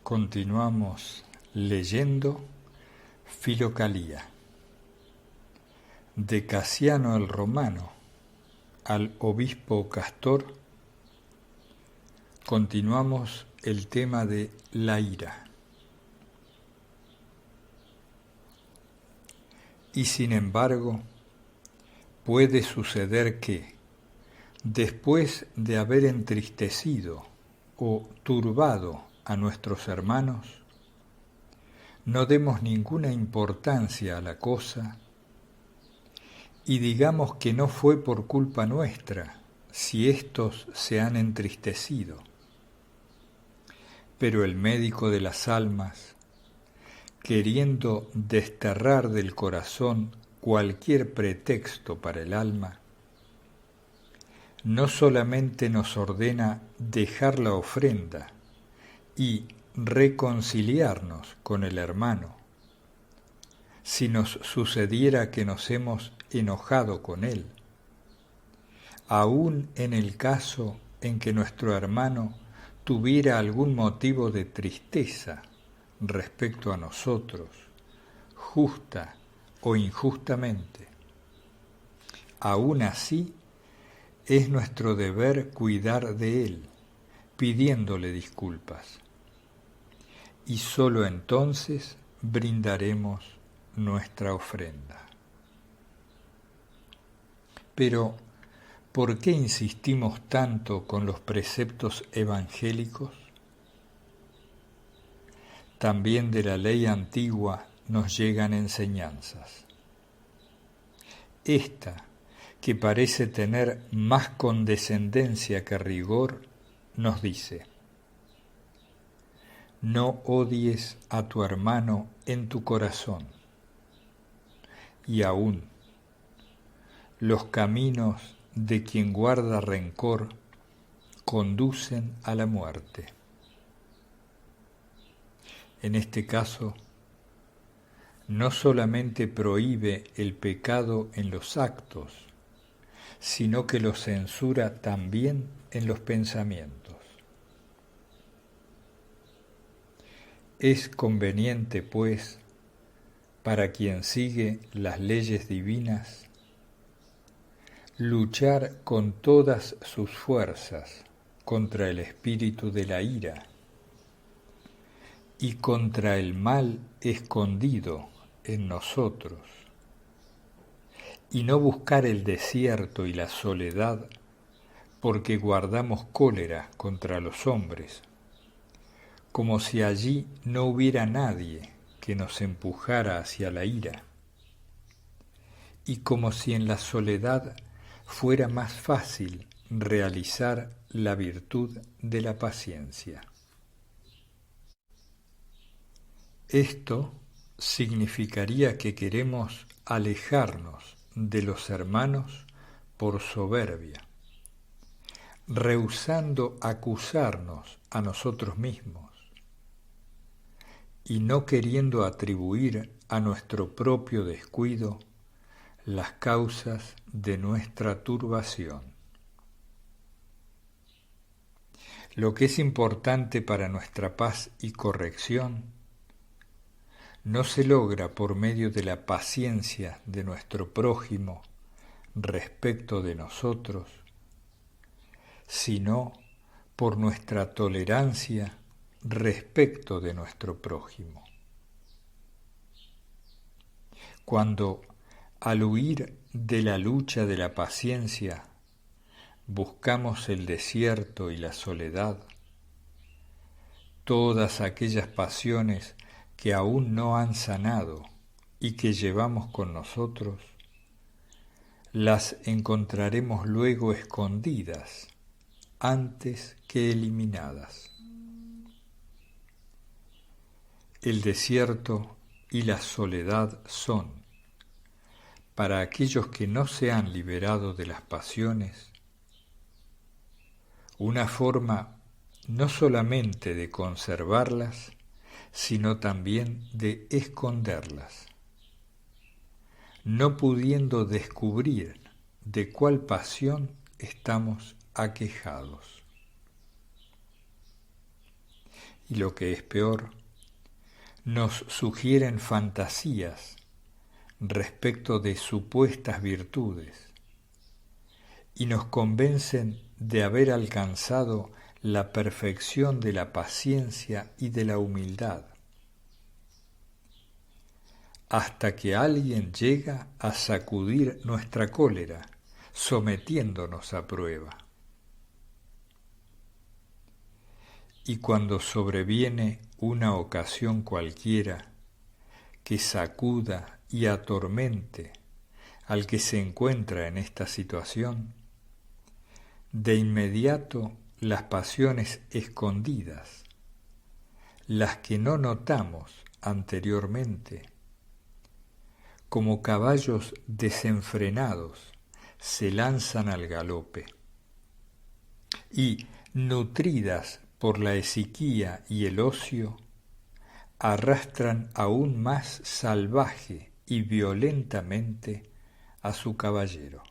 Continuamos leyendo Filocalía, de Casiano el Romano al obispo Castor. Continuamos el tema de la ira. Y sin embargo, puede suceder que, después de haber entristecido o turbado a nuestros hermanos, no demos ninguna importancia a la cosa y digamos que no fue por culpa nuestra si éstos se han entristecido. Pero el médico de las almas, queriendo desterrar del corazón cualquier pretexto para el alma, no solamente nos ordena dejar la ofrenda y reconciliarnos con el hermano, si nos sucediera que nos hemos enojado con él, aun en el caso en que nuestro hermano tuviera algún motivo de tristeza respecto a nosotros, justa o injustamente, aun así es nuestro deber cuidar de él, pidiéndole disculpas. Y sólo entonces brindaremos nuestra ofrenda. Pero, ¿por qué insistimos tanto con los preceptos evangélicos? También de la ley antigua nos llegan enseñanzas. Esta, que parece tener más condescendencia que rigor, nos dice: no odies a tu hermano en tu corazón. Y aún, los caminos de quien guarda rencor conducen a la muerte. En este caso, no solamente prohíbe el pecado en los actos, sino que lo censura también en los pensamientos. Es conveniente, pues, para quien sigue las leyes divinas, luchar con todas sus fuerzas contra el espíritu de la ira y contra el mal escondido en nosotros, y no buscar el desierto y la soledad porque guardamos cólera contra los hombres, como si allí no hubiera nadie que nos empujara hacia la ira, y como si en la soledad fuera más fácil realizar la virtud de la paciencia. Esto significaría que queremos alejarnos de los hermanos por soberbia, rehusando acusarnos a nosotros mismos y no queriendo atribuir a nuestro propio descuido las causas de nuestra turbación. Lo que es importante para nuestra paz y corrección no se logra por medio de la paciencia de nuestro prójimo respecto de nosotros, sino por nuestra tolerancia respecto de nuestro prójimo. Cuando, al huir de la lucha de la paciencia, buscamos el desierto y la soledad, todas aquellas pasiones que aún no han sanado y que llevamos con nosotros, las encontraremos luego escondidas antes que eliminadas. El desierto y la soledad son, para aquellos que no se han liberado de las pasiones, una forma no solamente de conservarlas, sino también de esconderlas, no pudiendo descubrir de cuál pasión estamos aquejados. y lo que es peor, nos sugieren fantasías respecto de supuestas virtudes y nos convencen de haber alcanzado la perfección de la paciencia y de la humildad, hasta que alguien llega a sacudir nuestra cólera, sometiéndonos a prueba. Y cuando sobreviene una ocasión cualquiera que sacuda y atormente al que se encuentra en esta situación, de inmediato las pasiones escondidas, las que no notamos anteriormente, como caballos desenfrenados, se lanzan al galope y, nutridas por la hesiquía y el ocio, arrastran aún más salvaje y violentamente a su caballero.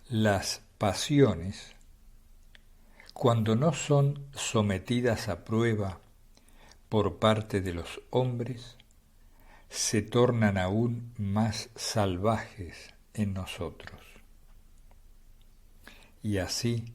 Las pasiones, cuando no son sometidas a prueba por parte de los hombres, se tornan aún más salvajes en nosotros. Y así,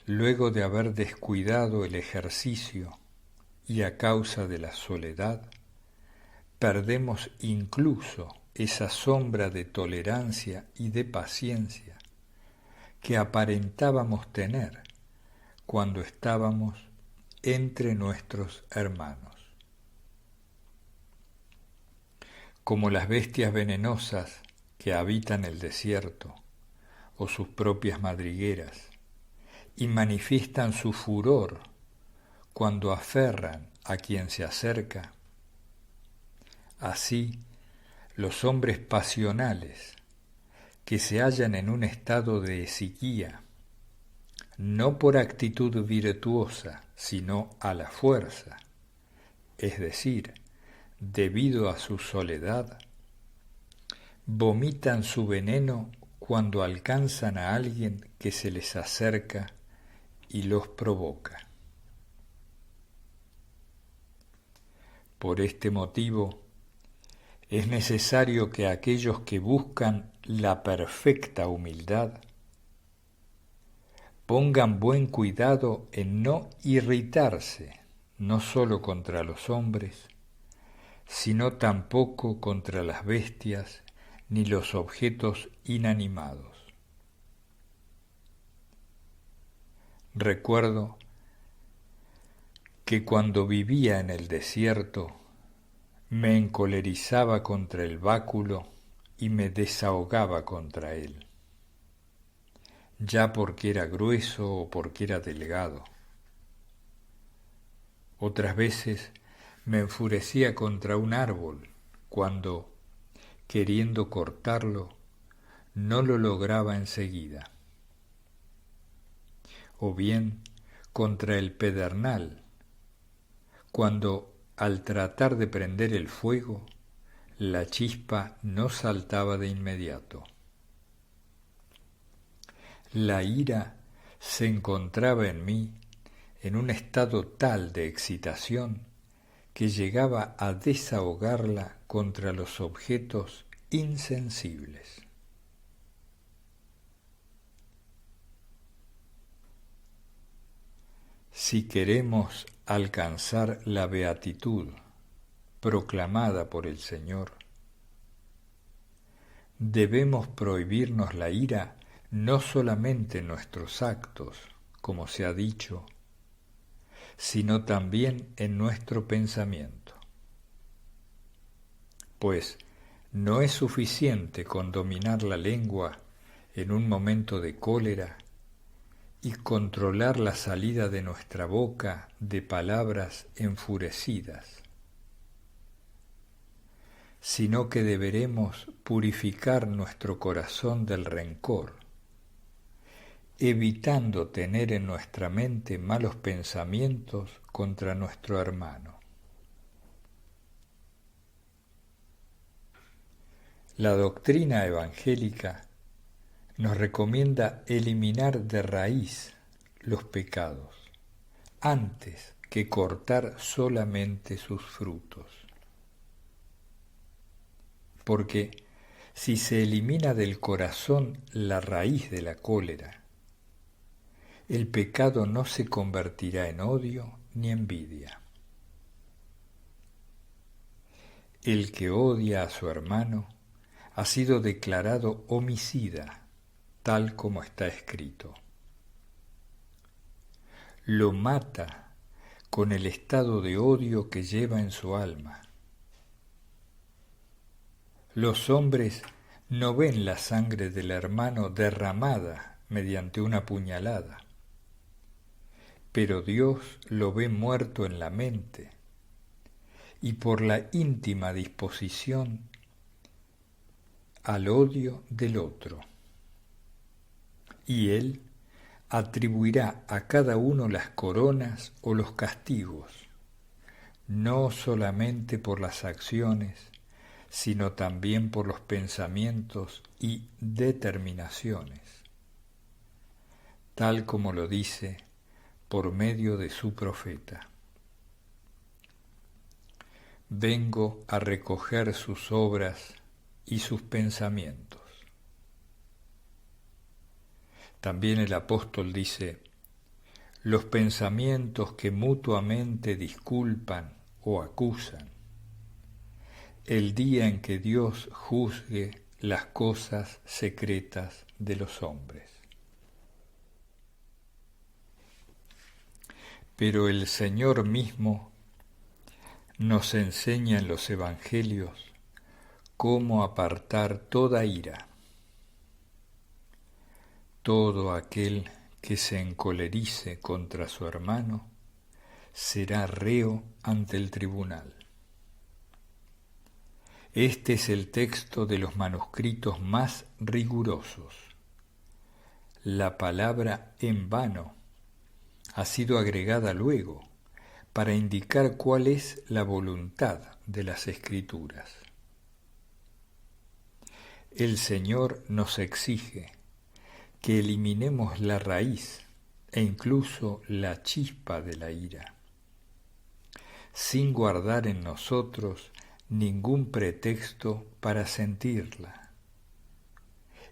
luego de haber descuidado el ejercicio y a causa de la soledad, perdemos incluso esa sombra de tolerancia y de paciencia que aparentábamos tener cuando estábamos entre nuestros hermanos. Como las bestias venenosas que habitan el desierto o sus propias madrigueras y manifiestan su furor cuando aferran a quien se acerca, así los hombres pasionales que se hallan en un estado de hesiquía, no por actitud virtuosa, sino a la fuerza, es decir, debido a su soledad, vomitan su veneno cuando alcanzan a alguien que se les acerca y los provoca. Por este motivo, es necesario que aquellos que buscan la perfecta humildad pongan buen cuidado en no irritarse, no solo contra los hombres, sino tampoco contra las bestias ni los objetos inanimados. Recuerdo que cuando vivía en el desierto me encolerizaba contra el báculo y me desahogaba contra él, ya porque era grueso o porque era delgado. Otras veces me enfurecía contra un árbol cuando, queriendo cortarlo, no lo lograba enseguida. O bien contra el pedernal, cuando, al tratar de prender el fuego, la chispa no saltaba de inmediato. La ira se encontraba en mí en un estado tal de excitación que llegaba a desahogarla contra los objetos insensibles. Si queremos alcanzar la beatitud proclamada por el Señor, debemos prohibirnos la ira no solamente en nuestros actos, como se ha dicho, sino también en nuestro pensamiento. Pues no es suficiente con dominar la lengua en un momento de cólera y controlar la salida de nuestra boca de palabras enfurecidas, sino que deberemos purificar nuestro corazón del rencor, evitando tener en nuestra mente malos pensamientos contra nuestro hermano. La doctrina evangélica nos recomienda eliminar de raíz los pecados, antes que cortar solamente sus frutos. Porque si se elimina del corazón la raíz de la cólera, el pecado no se convertirá en odio ni envidia. El que odia a su hermano ha sido declarado homicida, tal como está escrito. Lo mata con el estado de odio que lleva en su alma. Los hombres no ven la sangre del hermano derramada mediante una puñalada, pero Dios lo ve muerto en la mente y por la íntima disposición al odio del otro. Y Él atribuirá a cada uno las coronas o los castigos, no solamente por las acciones, sino también por los pensamientos y determinaciones, tal como lo dice por medio de su profeta. Vengo a recoger sus obras y sus pensamientos. También el apóstol dice, los pensamientos que mutuamente disculpan o acusan, el día en que Dios juzgue las cosas secretas de los hombres. Pero el Señor mismo nos enseña en los Evangelios cómo apartar toda ira. Todo aquel que se encolerice contra su hermano será reo ante el tribunal. Este es el texto de los manuscritos más rigurosos. La palabra en vano ha sido agregada luego para indicar cuál es la voluntad de las Escrituras. El Señor nos exige que eliminemos la raíz e incluso la chispa de la ira, sin guardar en nosotros ningún pretexto para sentirla,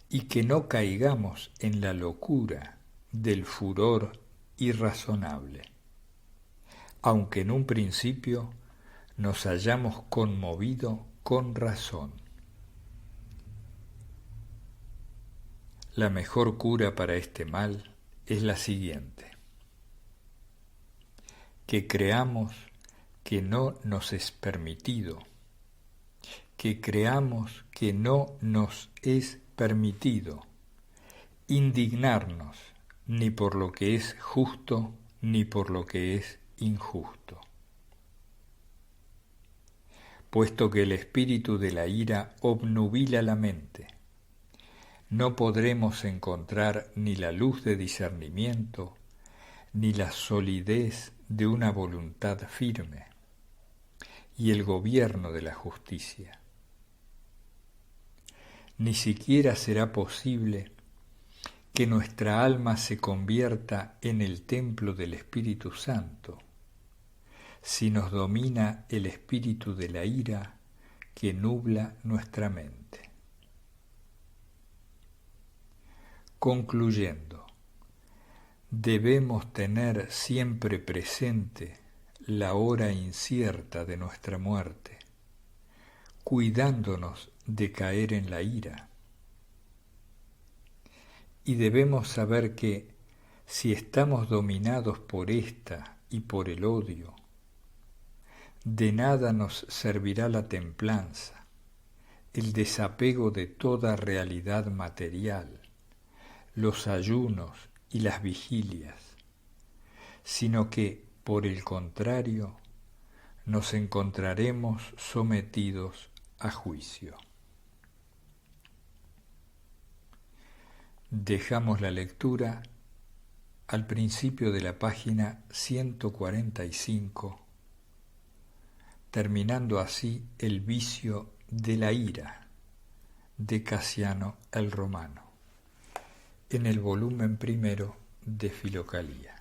y que no caigamos en la locura del furor irrazonable, aunque en un principio nos hayamos conmovido con razón. La mejor cura para este mal es la siguiente: que creamos que no nos es permitido, que creamos que no nos es permitido indignarnos ni por lo que es justo ni por lo que es injusto. Puesto que el espíritu de la ira obnubila la mente, no podremos encontrar ni la luz de discernimiento, ni la solidez de una voluntad firme, y el gobierno de la justicia. Ni siquiera será posible que nuestra alma se convierta en el templo del Espíritu Santo, si nos domina el espíritu de la ira que nubla nuestra mente. Concluyendo, debemos tener siempre presente la hora incierta de nuestra muerte, cuidándonos de caer en la ira. Y debemos saber que, si estamos dominados por esta y por el odio, de nada nos servirá la templanza, el desapego de toda realidad material, los ayunos y las vigilias, sino que, por el contrario, nos encontraremos sometidos a juicio. Dejamos la lectura al principio de la página 145, terminando así el vicio de la ira de Casiano el Romano, en el volumen primero de Filocalía.